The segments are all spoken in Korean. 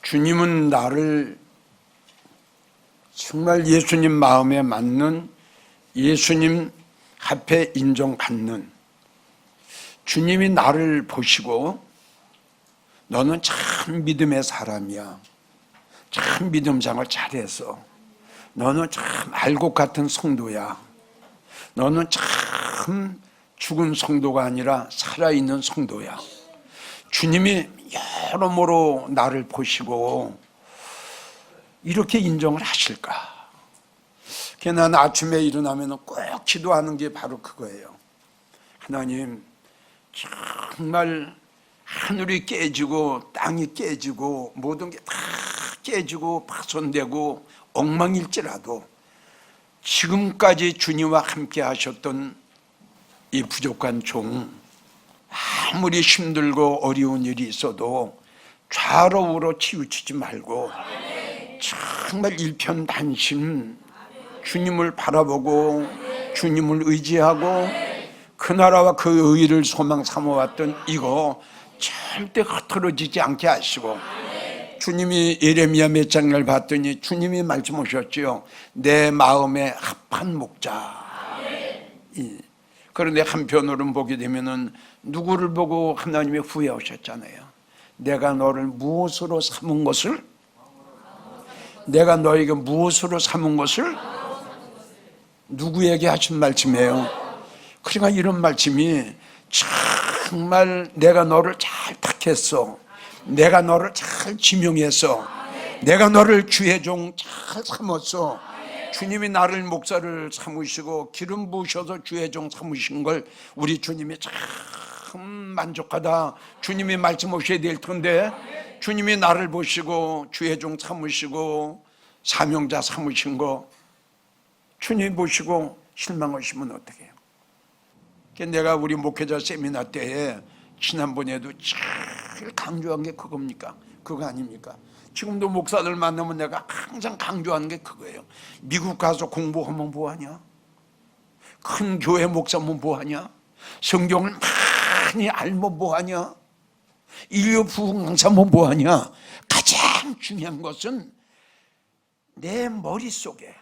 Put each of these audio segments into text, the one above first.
주님은 나를 정말 예수님 마음에 맞는, 예수님 앞에 인정받는, 주님이 나를 보시고 너는 참 믿음의 사람이야, 참 믿음 생활 잘해서, 너는 참 알곡 같은 성도야, 너는 참 죽은 성도가 아니라 살아있는 성도야, 주님이 여러모로 나를 보시고 이렇게 인정을 하실까? 난 아침에 일어나면 꼭 기도하는 게 바로 그거예요. 하나님, 정말 하늘이 깨지고 땅이 깨지고 모든 게 다 깨지고 파손되고 엉망일지라도 지금까지 주님과 함께 하셨던 이 부족한 종, 아무리 힘들고 어려운 일이 있어도 좌로 우로 치우치지 말고 정말 일편단심 주님을 바라보고 주님을 의지하고 그 나라와 그 의를 소망 삼아왔던 이거 절대 흐트러지지 않게 하시고, 주님이 예레미야 몇 장을 봤더니 주님이 말씀하셨지요. 내 마음에 합한 목자. 그런데 한편으로는 보게 되면은 누구를 보고 하나님이 후회하셨잖아요. 내가 너를 무엇으로 삼은 것을, 내가 너에게 무엇으로 삼은 것을, 누구에게 하신 말씀이에요. 그러니까 이런 말씀이 정말 내가 너를 잘 택했어, 내가 너를 잘 지명했어, 내가 너를 주의 종 잘 삼았어, 주님이 나를 목사를 삼으시고 기름 부으셔서 주의 종 삼으신 걸 우리 주님이 참 만족하다, 주님이 말씀하셔야 될 텐데, 주님이 나를 보시고 주의 종 삼으시고 사명자 삼으신 거 주님 보시고 실망하시면 어떡해요? 내가 우리 목회자 세미나 때에 지난번에도 제일 강조한 게 그겁니까? 그거 아닙니까? 지금도 목사들 만나면 내가 항상 강조하는 게 그거예요. 미국 가서 공부하면 뭐하냐? 큰 교회 목사면 뭐하냐? 성경을 많이 알면 뭐하냐? 인류 부흥 강사면 뭐하냐? 가장 중요한 것은 내 머릿속에,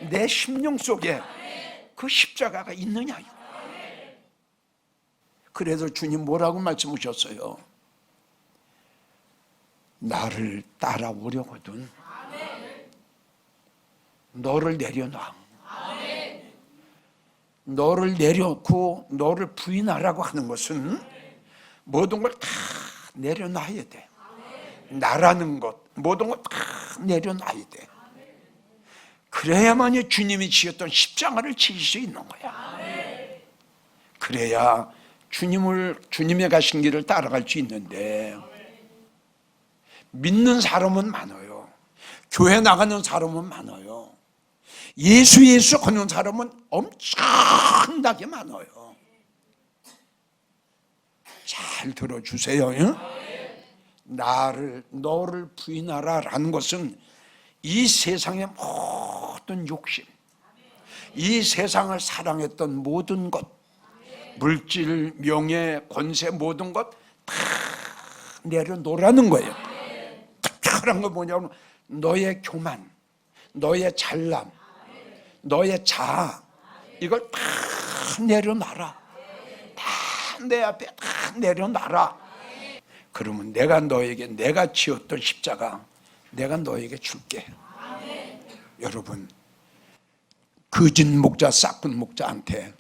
내 심령 속에 그 십자가가 있느냐. 그래서 주님 뭐라고 말씀하셨어요? 나를 따라오려거든 너를 내려놔. 너를 내려놓고 너를 부인하라고 하는 것은 모든 걸 다 내려놔야 돼. 나라는 것, 모든 걸 다 내려놔야 돼. 그래야만이 주님이 지었던 십자가를 지을 수 있는 거야. 그래야 주님의 가신 길을 따라갈 수 있는데, 믿는 사람은 많아요. 교회 나가는 사람은 많아요. 예수 하는 사람은 엄청나게 많아요. 잘 들어주세요. 너를 부인하라라는 것은 이 세상의 모든 욕심, 이 세상을 사랑했던 모든 것, 물질, 명예, 권세, 모든 것 다 내려놓으라는 거예요. 특별한 건 뭐냐면 너의 교만, 너의 잘남, 너의 자아, 이걸 다 내려놔라. 다 내 앞에 다 내려놔라. 그러면 내가 너에게, 내가 지었던 십자가 내가 너에게 줄게. 여러분, 거짓 목자, 싹군 목자한테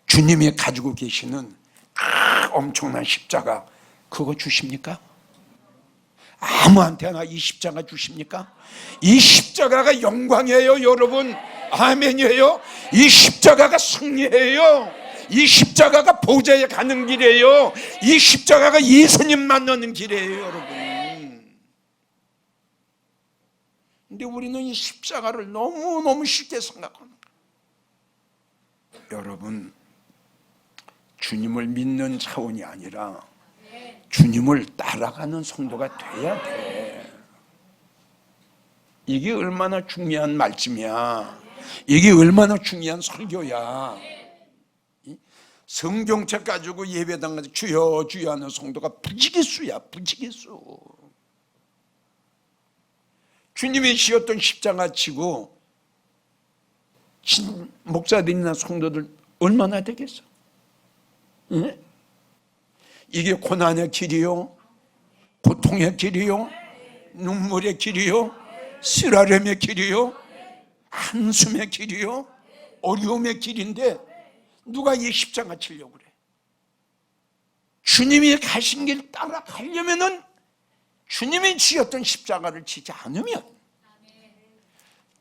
주님이 가지고 계시는 엄청난 십자가 그거 주십니까? 아무한테나 이 십자가 주십니까? 이 십자가가 영광이에요, 여러분. 아멘이에요. 이 십자가가 승리예요. 이 십자가가 보좌에 가는 길이에요. 이 십자가가 예수님 만나는 길이에요, 여러분. 근데 우리는 이 십자가를 너무너무 쉽게 생각합니다. 여러분, 주님을 믿는 차원이 아니라 주님을 따라가는 성도가 돼야 돼. 이게 얼마나 중요한 말씀이야. 이게 얼마나 중요한 설교야. 성경책 가지고 예배당 가서 주여 주여 하는 성도가 부지기수야, 부지기수. 주님이 지었던 십자가 치고 목사들이나 성도들 얼마나 되겠어? 응? 이게 고난의 길이요, 고통의 길이요, 눈물의 길이요, 쓰라림의 길이요, 한숨의 길이요, 어려움의 길인데 누가 이 십자가 치려고 그래? 주님이 가신 길 따라가려면은 주님이 지었던 십자가를 치지 않으면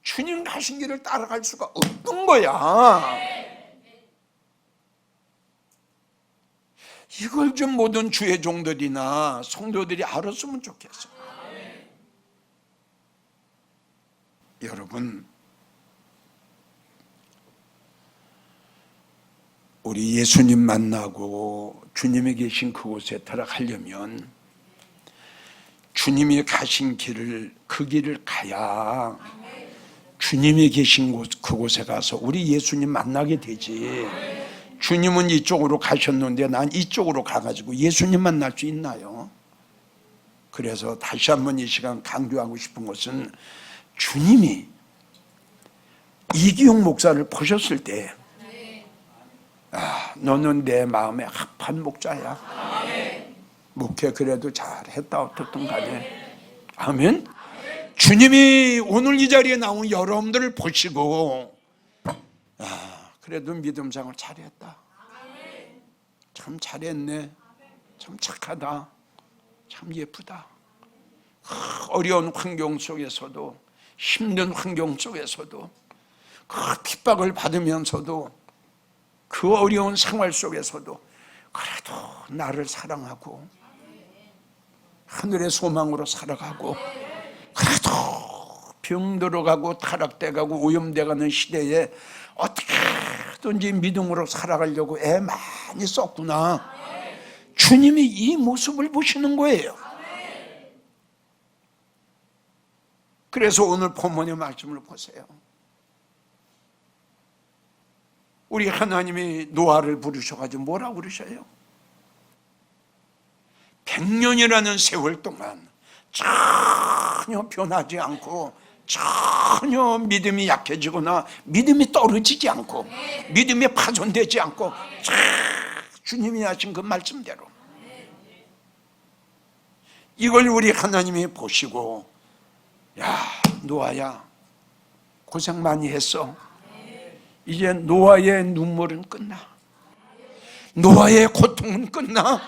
주님 가신 길을 따라갈 수가 없는 거야. 이걸 좀 모든 주의 종들이나 성도들이 알았으면 좋겠어. 여러분, 우리 예수님 만나고 주님이 계신 그곳에 들어가려면 주님이 가신 길을, 그 길을 가야 주님이 계신 그곳에 가서 우리 예수님 만나게 되지. 주님은 이쪽으로 가셨는데 난 이쪽으로 가가지고 예수님 만날 수 있나요? 그래서 다시 한번 이 시간 강조하고 싶은 것은, 주님이 이기용 목사를 보셨을 때, 너는 내 마음에 합한 목자야. 목회 그래도 잘했다 어떻든 간에. 아멘. 주님이 오늘 이 자리에 나온 여러분들을 보시고 그래도 믿음생활 잘했다, 참 잘했네, 참 착하다, 참 예쁘다. 어려운 환경 속에서도, 힘든 환경 속에서도, 그 핍박을 받으면서도, 그 어려운 생활 속에서도 그래도 나를 사랑하고 하늘의 소망으로 살아가고, 그래도 병들어가고 타락돼가고 오염돼가는 시대에 어떻게든지 믿음으로 살아가려고 애 많이 썼구나. 주님이 이 모습을 보시는 거예요. 그래서 오늘 본문의 말씀을 보세요. 우리 하나님이 노아를 부르셔가지고 뭐라고 그러셔요? 100년이라는 세월 동안 전혀 변하지 않고, 전혀 믿음이 약해지거나 믿음이 떨어지지 않고, 믿음이 파손되지 않고, 주님이 하신 그 말씀대로 이걸 우리 하나님이 보시고, 야, 노아야 고생 많이 했어. 이제 노아의 눈물은 끝나, 노아의 고통은 끝나,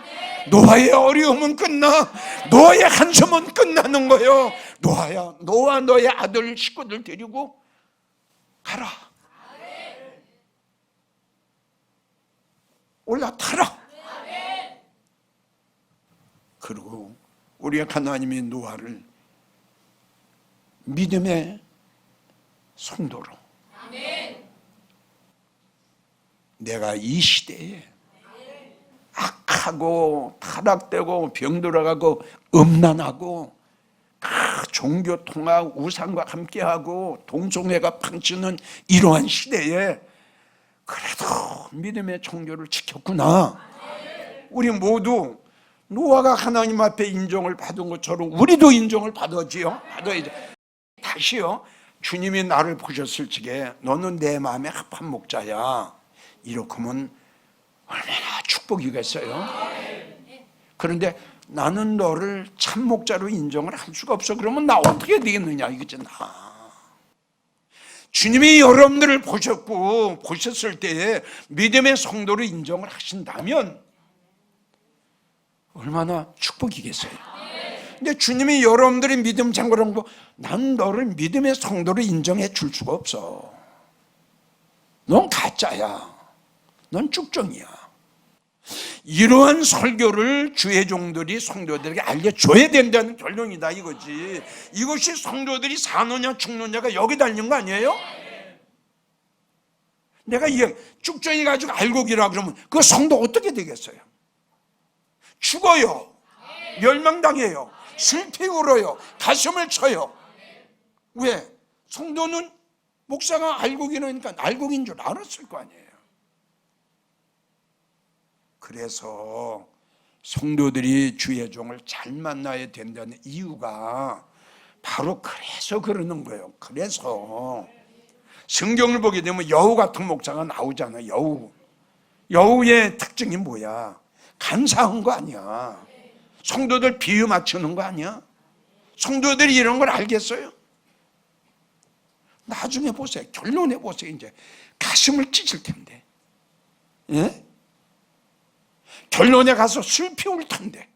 노아의 어려움은 끝나, 노아의 한숨은 끝나는 거예요. 노아야, 너와 너의 아들 식구들 데리고 가라, 올라타라. 그리고 우리 하나님이 노아를 믿음의 성도로, 내가 이 시대에 악하고 타락되고 병들어가고 음란하고 종교 통합 우상과 함께하고 동성애가 팡치는 이러한 시대에 그래도 믿음의 종교를 지켰구나. 우리 모두 노아가 하나님 앞에 인정을 받은 것처럼 우리도 인정을 받아야지요. 받아야죠. 다시요, 주님이 나를 보셨을 적에 너는 내 마음에 합한 목자야, 이렇게 하면 얼마나 축복이겠어요. 그런데 나는 너를 참 목자로 인정을 할 수가 없어. 그러면 나 어떻게 되겠느냐 이거잖아. 주님이 여러분들을 보셨을 때에 믿음의 성도로 인정을 하신다면 얼마나 축복이겠어요. 근데 주님이 여러분들의 믿음 장고를 보고 난 너를 믿음의 성도로 인정해 줄 수가 없어. 넌 가짜야, 넌 쭉정이야. 이러한 설교를 주의 종들이 성도들에게 알려줘야 된다는 결론이다 이거지. 이것이 성도들이 사느냐 죽느냐가 여기 달린 거 아니에요? 내가 이 쭉정이 가지고 알곡이라 그러면 그 성도 어떻게 되겠어요? 죽어요, 멸망당해요, 슬피 울어요, 가슴을 쳐요. 왜? 성도는 목사가 알곡이라니까 알곡인 줄 알았을 거 아니에요. 그래서 성도들이 주의 종을 잘 만나야 된다는 이유가 바로 그래서 그러는 거예요. 그래서 성경을 보게 되면 여우 같은 목사가 나오잖아요. 여우의 특징이 뭐야? 간사한 거 아니야. 성도들 비유 맞추는 거 아니야? 성도들이 이런 걸 알겠어요? 나중에 보세요. 결론에 보세요. 이제 가슴을 찢을 텐데, 예? 결론에 가서 슬피 울 텐데.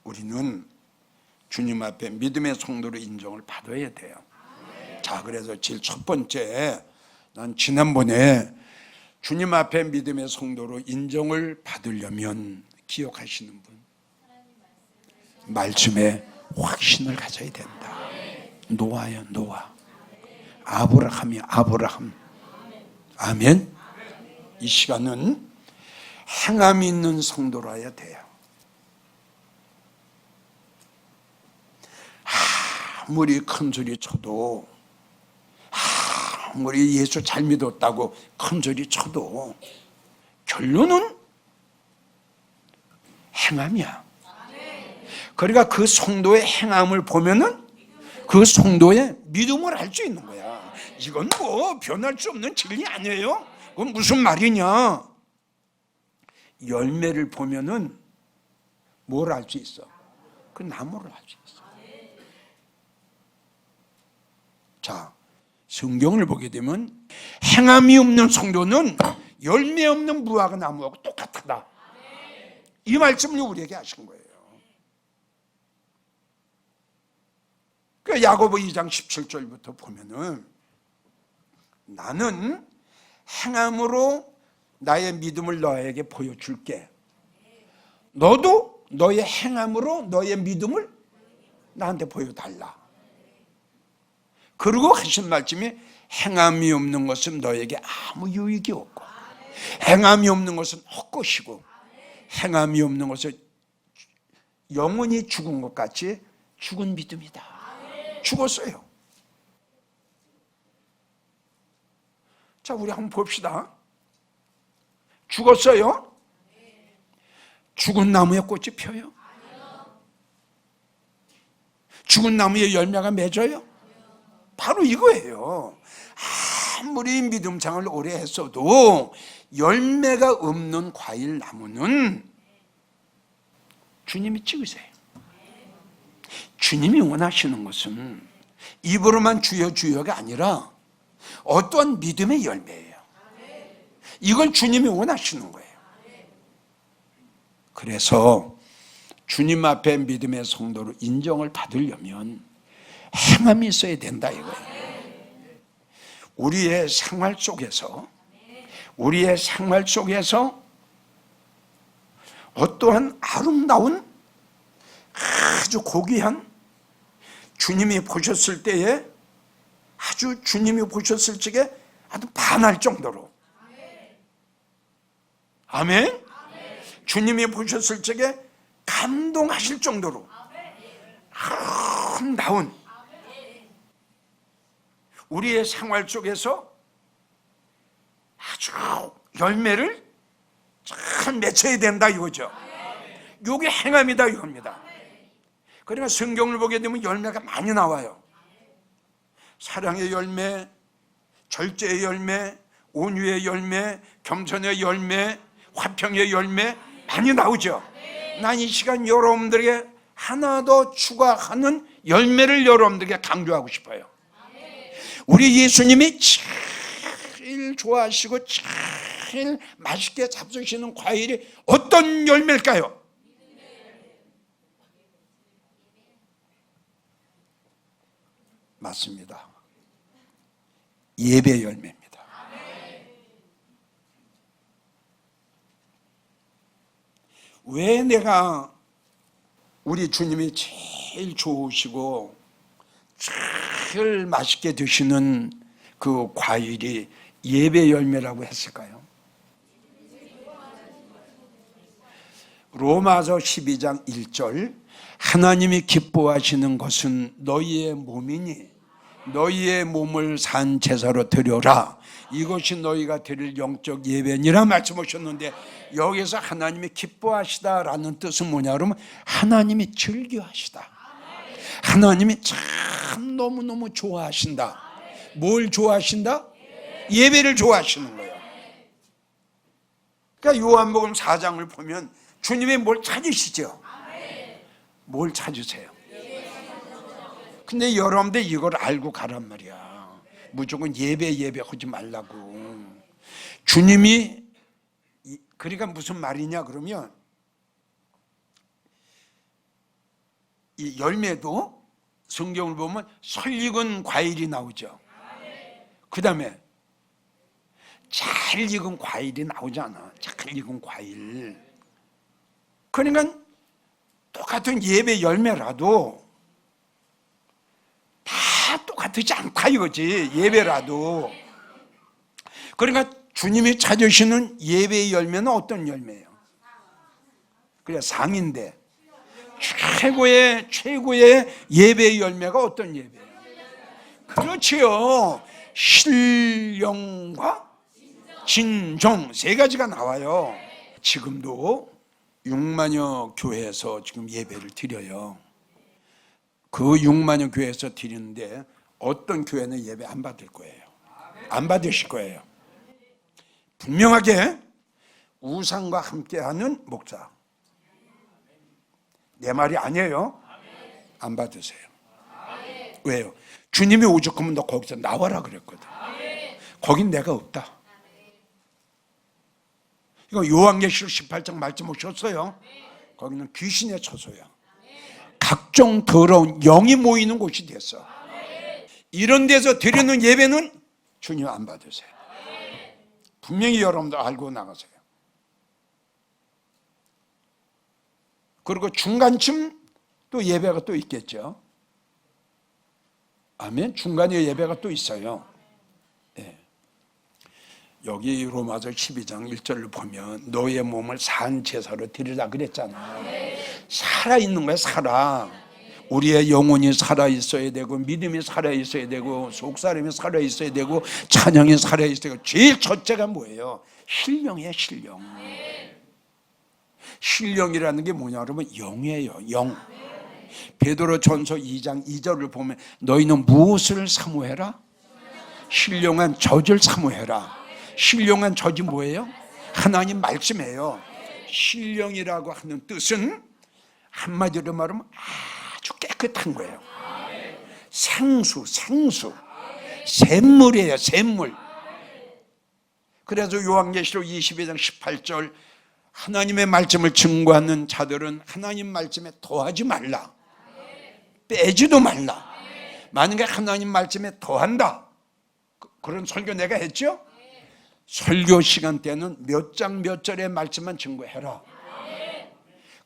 우리는 주님 앞에 믿음의 성도로 인정을 받아야 돼요. 자, 그래서 제일 첫 번째, 난 지난번에 주님 앞에 믿음의 성도로 인정을 받으려면 기억하시는 분, 말씀에 확신을 가져야 된다. 노아야, 노아. 아브라함이 아브라함. 아멘. 이 시간은 행함이 있는 성도라야 돼요. 아무리 큰 소리 쳐도, 아무리 예수 잘 믿었다고 큰 소리 쳐도 결론은 행함이야. 그러니까 그 성도의 행함을 보면은 그 성도의 믿음을 알 수 있는 거야. 이건 뭐 변할 수 없는 진리 아니에요? 그건 무슨 말이냐? 열매를 보면은 뭘 알 수 있어? 그 나무를 알 수 있어. 자, 성경을 보게 되면 행함이 없는 성도는 열매 없는 무화과 나무하고 똑같다. 이 말씀을 우리에게 하신 거예요. 그 야고보 2장 17절부터 보면은 나는 행함으로 나의 믿음을 너에게 보여줄게. 너도 너의 행함으로 너의 믿음을 나한테 보여달라. 그리고 하신 말씀이 행함이 없는 것은 너에게 아무 유익이 없고, 행함이 없는 것은 헛것이고, 행함이 없는 것은 영원히 죽은 것 같이 죽은 믿음이다. 죽었어요. 자, 우리 한번 봅시다. 죽었어요? 죽은 나무에 꽃이 펴요? 죽은 나무에 열매가 맺어요? 바로 이거예요. 아무리 믿음장을 오래 했어도 열매가 없는 과일 나무는 주님이 찍으세요. 주님이 원하시는 것은 입으로만 주여 주여가 아니라 어떠한 믿음의 열매예요. 이걸 주님이 원하시는 거예요. 그래서 주님 앞에 믿음의 성도로 인정을 받으려면 행함이 있어야 된다 이거예요. 우리의 생활 속에서 어떠한 아름다운 아주 고귀한 주님이 보셨을 때에 아주 반할 정도로, 아멘. 주님이 보셨을 적에 감동하실 정도로 아름다운 우리의 생활 속에서 아주 열매를 잘 맺혀야 된다 이거죠. 이게 행함이다 이겁니다. 그러니까 성경을 보게 되면 열매가 많이 나와요. 사랑의 열매, 절제의 열매, 온유의 열매, 겸손의 열매, 화평의 열매 많이 나오죠. 난 이 시간 여러분들에게 하나 더 추가하는 열매를 여러분들에게 강조하고 싶어요. 우리 예수님이 제일 좋아하시고 제일 맛있게 잡수시는 과일이 어떤 열매일까요? 맞습니다. 예배 열매입니다. 왜 내가 우리 주님이 제일 좋으시고 제일 맛있게 드시는 그 과일이 예배 열매라고 했을까요? 로마서 12장 1절 하나님이 기뻐하시는 것은 너희의 몸이니 너희의 몸을 산 제사로 드려라. 이것이 너희가 드릴 영적 예배니라 말씀하셨는데, 여기서 하나님이 기뻐하시다라는 뜻은 뭐냐 그러면 하나님이 즐겨하시다, 하나님이 참 너무너무 좋아하신다. 뭘 좋아하신다? 예배를 좋아하시는 거예요. 그러니까 요한복음 4장을 보면 주님이 뭘 찾으시죠? 뭘 찾으세요? 근데 여러분들 이걸 알고 가란 말이야. 무조건 예배 하지 말라고. 주님이, 그러니까 무슨 말이냐 그러면, 이 열매도 성경을 보면 설익은 과일이 나오죠. 그 다음에 잘 익은 과일이 나오잖아. 잘 익은 과일. 그러니까 똑같은 예배 열매라도 다 똑같지 않다 이거지. 예배라도. 그러니까 주님이 찾으시는 예배의 열매는 어떤 열매예요? 그래, 상인데 최고의 예배의 열매가 어떤 예배예요? 그렇지요. 신령과 진정 세 가지가 나와요. 지금도 6만여 교회에서 지금 예배를 드려요. 그 6만여 교회에서 드리는데 어떤 교회는 예배 안 받을 거예요. 안 받으실 거예요. 분명하게 우상과 함께하는 목사. 내 말이 아니에요. 안 받으세요. 왜요? 주님이 오죽하면 너 거기서 나와라 그랬거든. 거긴 내가 없다. 이거 요한계시록 18장 말씀 오셨어요. 거기는 귀신의 처소야. 각종 더러운 영이 모이는 곳이 됐어. 이런 데서 드리는 예배는 주님 안 받으세요. 분명히 여러분들 알고 나가세요. 그리고 중간쯤 또 예배가 또 있겠죠. 아멘. 중간에 예배가 또 있어요. 네. 여기 로마서 12장 1절을 보면 너의 몸을 산 제사로 드리라 그랬잖아. 살아있는 거야. 살아. 우리의 영혼이 살아있어야 되고 믿음이 살아있어야 되고 속사람이 살아있어야 되고 찬양이 살아있어야 되고 제일 첫째가 뭐예요? 신령이에요. 신령. 신령이라는 게 뭐냐 그러면 영이에요. 영. 베드로전서 2장 2절을 보면 너희는 무엇을 사모해라? 신령한 젖을 사모해라. 신령한 젖이 뭐예요? 하나님 말씀이에요. 신령이라고 하는 뜻은 한마디로 말하면 아주 깨끗한 거예요. 생수, 샘물이에요. 샘물. 그래서 요한계시록 22장 18절 하나님의 말씀을 증거하는 자들은 하나님 말씀에 더하지 말라. 빼지도 말라. 만약에 하나님 말씀에 더한다. 그런 설교 내가 했죠? 설교 시간 때는 몇 장 몇 절의 말씀만 증거해라.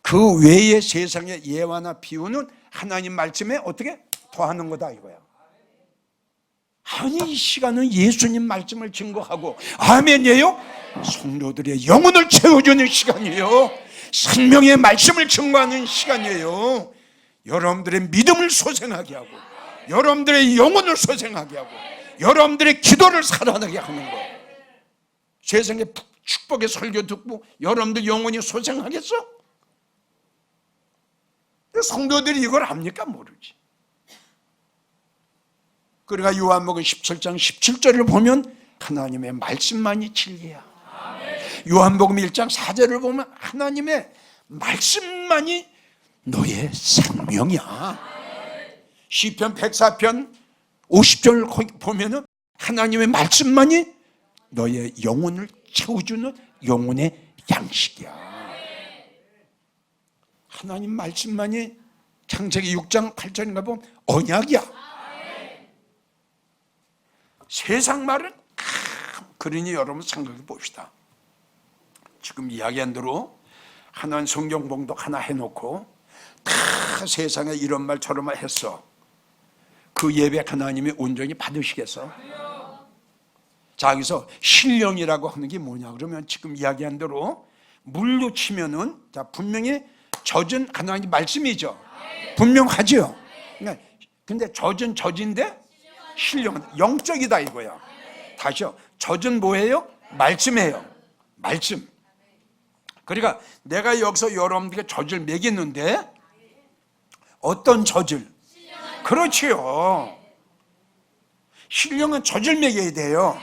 그 외의 세상의 예화나 비유는 하나님 말씀에 어떻게 더하는 거다 이거야. 아니 이 시간은 예수님 말씀을 증거하고 아멘이에요? 성도들의 영혼을 채워주는 시간이에요. 생명의 말씀을 증거하는 시간이에요. 여러분들의 믿음을 소생하게 하고 여러분들의 영혼을 소생하게 하고 여러분들의 기도를 살아나게 하는 거예요. 세상의 축복의 설교 듣고 여러분들 영혼이 소생하겠어? 성도들이 이걸 압니까? 모르지. 그러니까 요한복음 17장 17절을 보면 하나님의 말씀만이 진리야. 요한복음 1장 4절을 보면 하나님의 말씀만이 너의 생명이야. 시편 104편 50절 보면은 하나님의 말씀만이 너의 영혼을 채워주는 영혼의 양식이야. 하나님 말씀만이 창세기 6장 8절인가 보면 언약이야. 세상 말은 그러니 여러분 생각해 봅시다. 지금 이야기한 대로 하나는 성경 봉독 하나 해놓고 다 세상에 이런 말 저런 말 했어. 그 예배 하나님이 온전히 받으시겠어? 자, 여기서 신령이라고 하는 게 뭐냐 그러면 지금 이야기한 대로 물로 치면은 자 분명히 젖은 하나님 말씀이죠. 분명하죠. 그러니까 근데 젖은 젖인데 신령은 영적이다 이거야. 다시요. 젖은 뭐예요? 말씀이에요. 말씀. 그러니까 내가 여기서 여러분들에게 젖을 먹이는데 어떤 젖을? 그렇지요. 신령은 젖을 먹여야 돼요.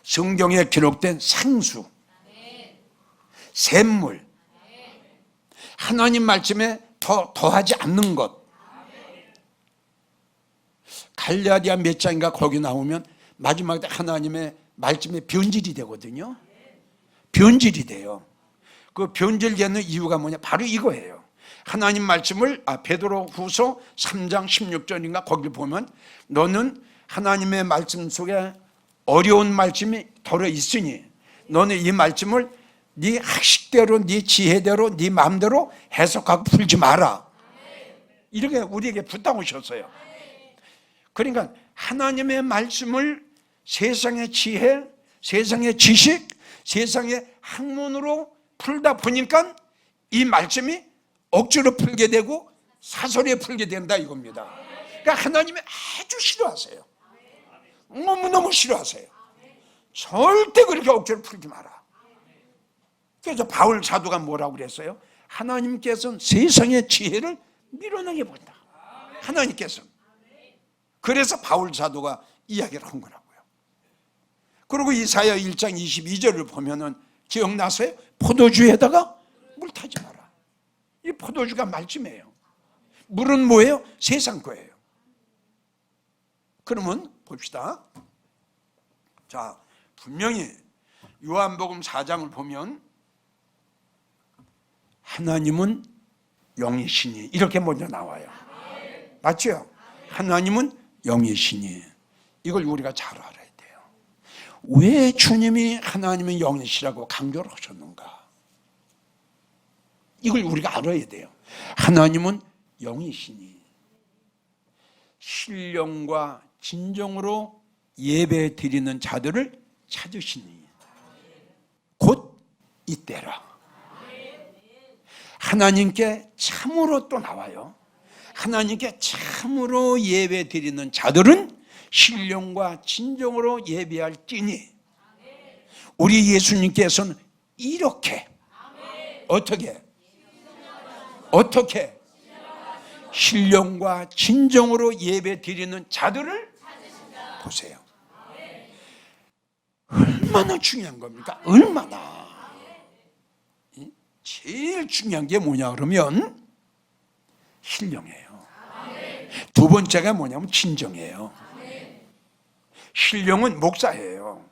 성경에 기록된 생수, 샘물, 하나님 말씀에 더하지 않는 것. 갈라디아 몇 장인가 거기 나오면 마지막에 하나님의 말씀에 변질이 되거든요. 변질이 돼요. 그 변질되는 이유가 뭐냐? 바로 이거예요. 하나님 말씀을 베드로 후서 3장 16절인가 거기 보면 너는 하나님의 말씀 속에 어려운 말씀이 들어있으니 너는 이 말씀을 네 학식대로 네 지혜대로 네 마음대로 해석하고 풀지 마라. 이렇게 우리에게 부탁하셨어요. 그러니까 하나님의 말씀을 세상의 지혜, 세상의 지식, 세상의 학문으로 풀다 보니까 이 말씀이 억지로 풀게 되고 사설에 풀게 된다 이겁니다. 그러니까 하나님이 아주 싫어하세요. 너무너무 싫어하세요. 절대 그렇게 억지로 풀지 마라. 그래서 바울 사도가 뭐라고 그랬어요? 하나님께서는 세상의 지혜를 밀어내게 본다. 하나님께서는. 그래서 바울 사도가 이야기를 한 거라고요. 그리고 이사야 1장 22절을 보면은 기억나세요? 포도주에다가 물 타지 마라. 이 포도주가 말씀이에요. 물은 뭐예요? 세상 거예요. 그러면 봅시다. 자, 분명히 요한복음 4장을 보면 하나님은 영이시니 이렇게 먼저 나와요. 맞죠? 하나님은 영이시니 이걸 우리가 잘 알아야 돼요. 왜 주님이 하나님은 영이시라고 강조를 하셨는가? 이걸 우리가 알아야 돼요. 하나님은 영이시니 신령과 진정으로 예배 드리는 자들을 찾으시니 곧 이때라. 하나님께 참으로 또 나와요. 하나님께 참으로 예배 드리는 자들은 신령과 진정으로 예배할지니 우리 예수님께서는 이렇게 어떻게 신령과 진정으로 예배 드리는 자들을 보세요. 얼마나 중요한 겁니까? 얼마나. 제일 중요한 게 뭐냐 그러면 신령이에요. 두 번째가 뭐냐면 진정이에요. 신령은 목사예요.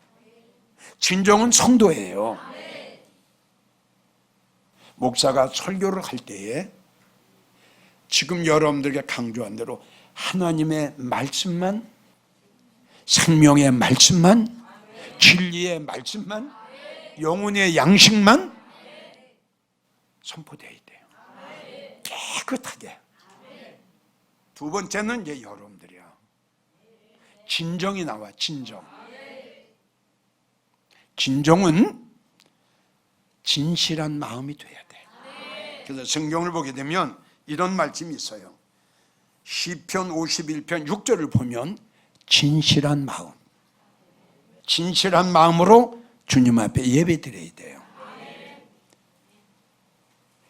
진정은 성도예요. 목사가 설교를 할 때에 지금 여러분들에게 강조한 대로 하나님의 말씀만, 생명의 말씀만, 진리의 말씀만, 영혼의 양식만 선포되어야 돼요. 깨끗하게. 두 번째는 이제 여러분들이야. 진정이 나와. 진정. 진정은 진실한 마음이 돼야 돼. 그래서 성경을 보게 되면 이런 말씀이 있어요. 시편 51편 6절을 보면 진실한 마음, 진실한 마음으로 주님 앞에 예배 드려야 돼요.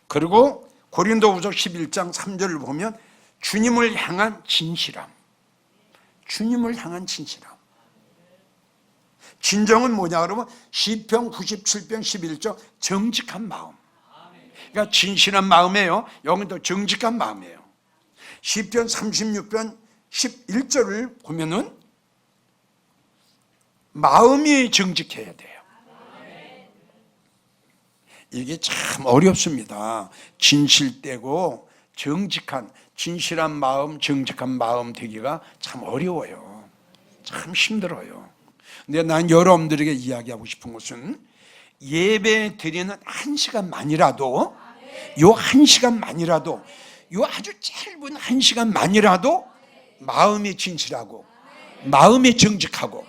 그리고 고린도후서 11장 3절을 보면 주님을 향한 진실함, 주님을 향한 진실함. 진정은 뭐냐 그러면 시편 97편 11절 정직한 마음. 그러니까 진실한 마음이에요. 여기도 정직한 마음이에요. 시편 36편 11절을 보면은 마음이 정직해야 돼요. 이게 참 어렵습니다. 진실되고 정직한, 진실한 마음, 정직한 마음 되기가 참 어려워요. 참 힘들어요. 근데 난 여러분들에게 이야기하고 싶은 것은 예배 드리는 한 시간만이라도, 요 한 시간만이라도, 요 아주 짧은 한 시간만이라도 마음이 진실하고 마음이 정직하고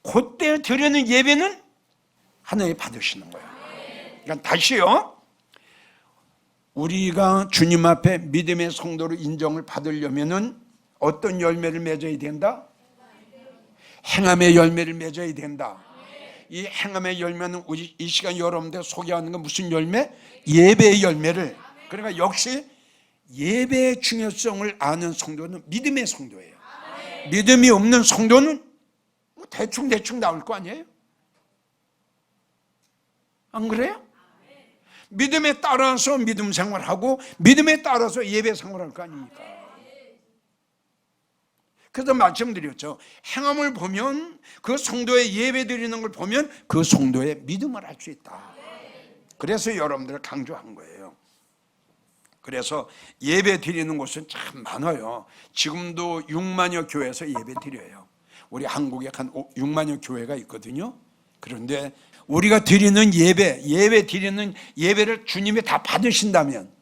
그때 드리는 예배는 하나님 받으시는 거예요. 그러니까 다시요, 우리가 주님 앞에 믿음의 성도로 인정을 받으려면은 어떤 열매를 맺어야 된다? 행함의 열매를 맺어야 된다. 이 행함의 열매는 우리 이 시간 여러분들 소개하는 건 무슨 열매? 예배의 열매를. 그러니까 역시 예배의 중요성을 아는 성도는 믿음의 성도예요. 믿음이 없는 성도는 뭐 대충 나올 거 아니에요? 안 그래요? 믿음에 따라서 믿음 생활하고 믿음에 따라서 예배 생활할 거 아닙니까? 그래서 말씀드렸죠. 행함을 보면, 그 성도의 예배 드리는 걸 보면 그 성도의 믿음을 알 수 있다. 그래서 여러분들을 강조한 거예요. 그래서 예배 드리는 곳은 참 많아요. 지금도 6만여 교회에서 예배 드려요. 우리 한국에 한 6만여 교회가 있거든요. 그런데 우리가 드리는 예배 드리는 예배를 주님이 다 받으신다면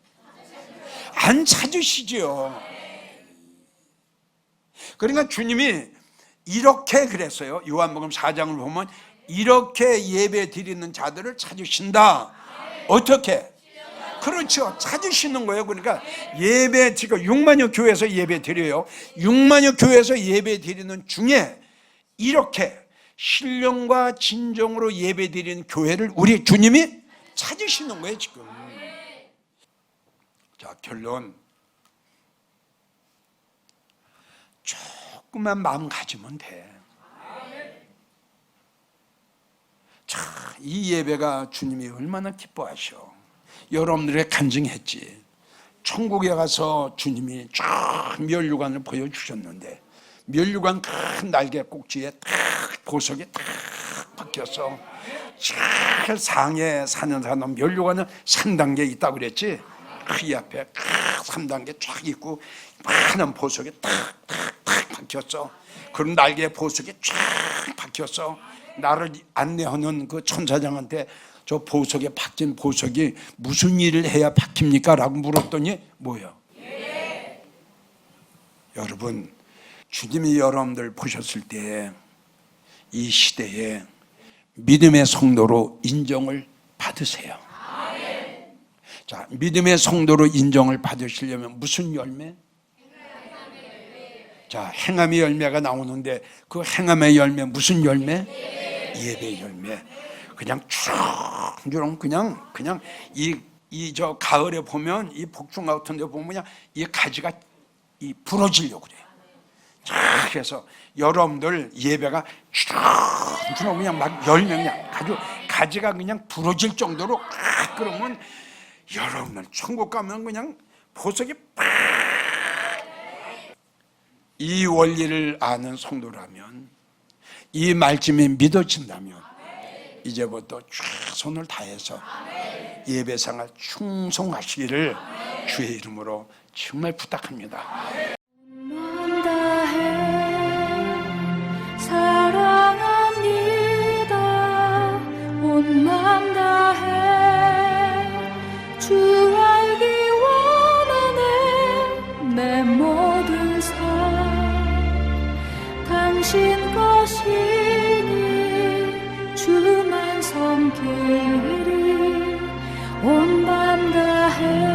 안 찾으시죠. 그러니까 주님이 이렇게 그랬어요. 요한복음 4장을 보면 이렇게 예배 드리는 자들을 찾으신다. 어떻게? 그렇죠. 찾으시는 거예요. 그러니까 예배, 지금 6만여 교회에서 예배 드려요. 6만여 교회에서 예배 드리는 중에 이렇게 신령과 진정으로 예배 드리는 교회를 우리 주님이 찾으시는 거예요, 지금. 자, 결론. 조금만 마음 가지면 돼. 자, 이 예배가 주님이 얼마나 기뻐하셔. 여러분들의 간증했지. 천국에 가서 주님이 쫙 면류관을 보여주셨는데 면류관 큰 날개 꼭지에 딱 보석이 딱 박혀서 잘 상에 사는 사람 면류관은 3단계 있다고 그랬지. 그 앞에 딱 3단계 쫙 있고 많은 보석이 딱 박혔어. 그런 날개에 보석이 쫙 박혔어. 나를 안내하는 그 천사장한테 저 보석에 박힌 보석이 무슨 일을 해야 박힙니까? 라고 물었더니 뭐예요? 여러분, 주님이 여러분들 보셨을 때 이 시대에 믿음의 성도로 인정을 받으세요. 자, 믿음의 성도로 인정을 받으시려면 무슨 열매? 자, 행함의 열매가 나오는데 그 행함의 열매 무슨 열매? 예배 열매. 그냥 주렁주렁 그냥 이 저 가을에 보면 이 복숭아 같은 데 보면 그냥 이 가지가 이 부러지려고 그래요. 자, 그래서 여러분들 예배가 주렁주렁 그냥 막 열매 그냥 아주 가지가 그냥 부러질 정도로 그러면 여러분들 천국 가면 그냥 보석이 팍. 이 원리를 아는 성도라면, 이 말씀이 믿어진다면 이제부터 최선을 다해서 예배생활 충성하시기를 주의 이름으로 정말 부탁합니다. 사랑합니다. 온 맘 다해 주 알기 원하네. 내 모든 삶 당신 것이니 주만 섬기리. 온 맘 다해